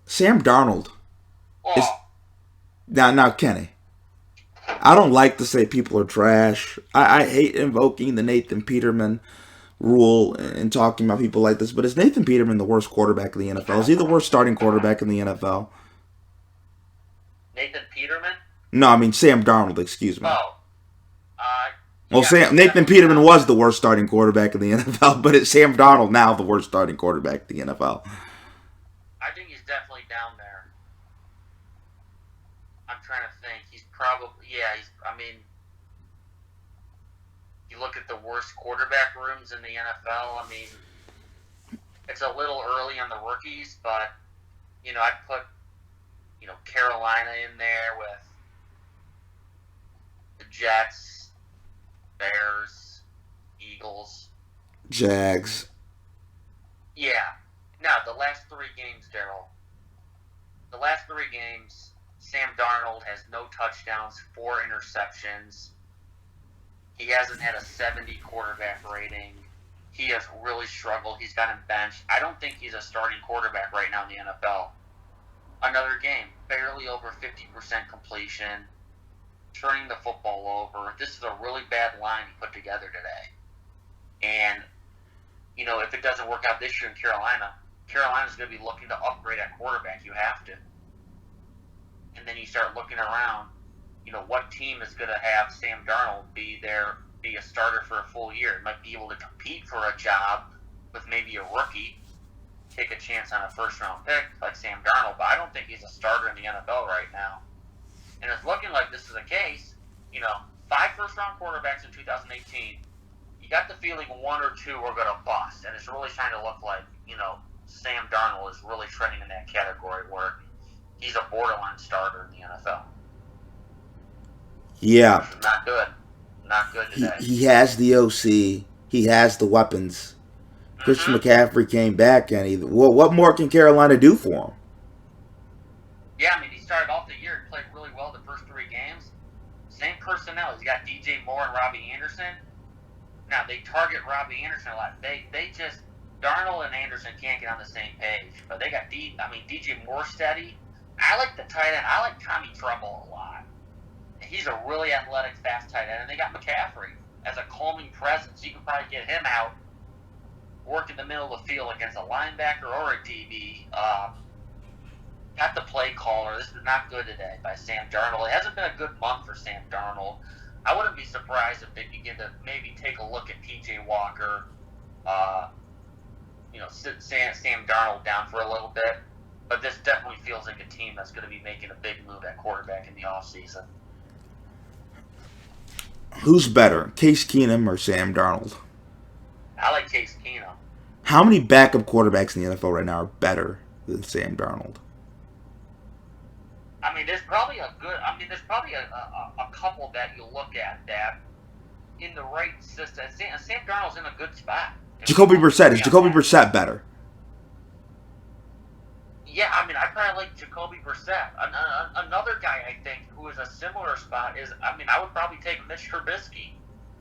Sam Darnold is Oh, now Kenny. I don't like to say people are trash. I hate invoking the Nathan Peterman rule and talking about people like this, but is Nathan Peterman the worst quarterback in the NFL? Is he the worst starting quarterback in the NFL? Nathan Peterman? No, I mean Sam Darnold, excuse me. Oh, uh, Well, yeah, Sam he's Nathan definitely Peterman down was there. the worst starting quarterback in the NFL, but it's Sam Darnold now the worst starting quarterback in the NFL. I think he's definitely down there. I'm trying to think. He's probably, yeah, I mean, you look at the worst quarterback rooms in the NFL, I mean, it's a little early on the rookies, but, I'd put, Carolina in there with the Jets, Bears, Eagles. Jags. Yeah. Now, the last three games, Daryl. The last three games, Sam Darnold has no touchdowns, 4 interceptions. He hasn't had a 70 quarterback rating. He has really struggled. He's got him benched. I don't think he's a starting quarterback right now in the NFL. Another game, barely over 50% completion, turning the football over. This is a really bad line he put together today. And, if it doesn't work out this year in Carolina, Carolina's going to be looking to upgrade at quarterback. You have to. And then you start looking around, what team is going to have Sam Darnold be a starter for a full year? It might be able to compete for a job with maybe a rookie, take a chance on a first-round pick like Sam Darnold, but I don't think he's a starter in the NFL right now. And it's looking like this is the case. 5 first-round quarterbacks in 2018. You got the feeling 1 or 2 are going to bust, and it's really trying to look like, Sam Darnold is really trending in that category where he's a borderline starter in the NFL. Yeah, Not good. Not good he today. he has the OC. He has the weapons. Christian Mm-hmm. McCaffrey came back, and what more can Carolina do for him? Yeah, I mean, he started off the year. He played really well the first 3 games. Same personnel. He's got DJ Moore and Robbie Anderson. Now, they target Robbie Anderson a lot. They just, Darnold and Anderson can't get on the same page. But they got DJ Moore steady. I like the tight end. I like Tommy Tremble a lot. He's a really athletic, fast tight end. And they got McCaffrey as a calming presence. You can probably get him out, work in the middle of the field against a linebacker or a DB. Got the play caller. This is not good today by Sam Darnold. It hasn't been a good month for Sam Darnold. I wouldn't be surprised if they begin to maybe take a look at PJ Walker, sit Sam Darnold down for a little bit. But this definitely feels like a team that's going to be making a big move at quarterback in the offseason. Who's better, Case Keenum or Sam Darnold? I like Case Keenum. How many backup quarterbacks in the NFL right now are better than Sam Darnold? I mean, there's probably a couple that you look at that in the right system. Sam Darnold's in a good spot. Jacoby Brissett. Is Jacoby Brissett better? Yeah, I mean, I probably like Jacoby Brissett. Another guy I think who is a similar spot is, I would probably take Mitch Trubisky.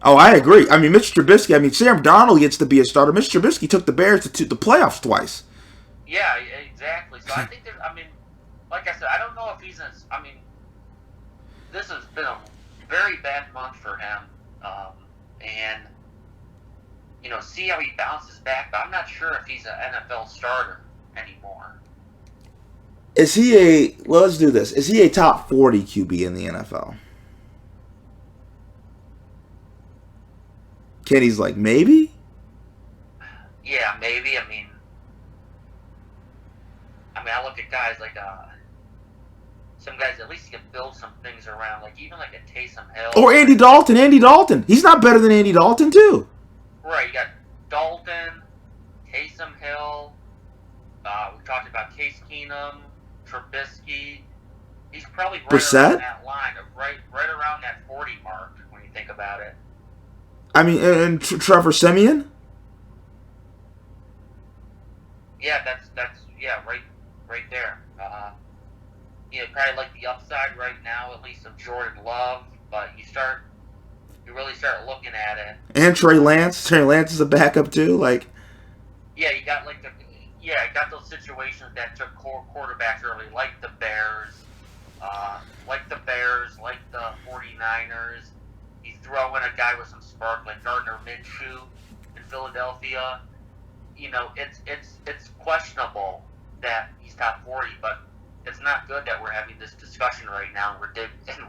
Oh, I agree. I mean, Mitch Trubisky. I mean, Sam Darnold gets to be a starter. Mitch Trubisky took the Bears to the playoffs twice. Yeah, exactly. So I think like I said, I don't know if he's this has been a very bad month for him. And, see how he bounces back, but I'm not sure if he's an NFL starter anymore. Is he a? Well, let's do this. Is he a top 40 QB in the NFL? Kenny's like maybe. Yeah, maybe. I look at guys like some guys at least you can build some things around, like even like a Taysom Hill. Or Andy Dalton. Andy Dalton. He's not better than Andy Dalton too. Right, you got Dalton, Taysom Hill. We talked about Case Keenum, Trubisky. He's probably right Brissett? around that line, right around that 40 mark when you think about it. I mean, and Trevor Siemian. Yeah, that's right there. Probably like the upside right now, at least of Jordan Love, but you really start looking at it. And Trey Lance. Trey Lance is a backup too. Like, yeah, you got those situations that took quarterbacks early, like the 49ers. You throw in a guy with some spark like Gardner Minshew in Philadelphia. It's questionable that he's top 40, but it's not good that we're having this discussion right now and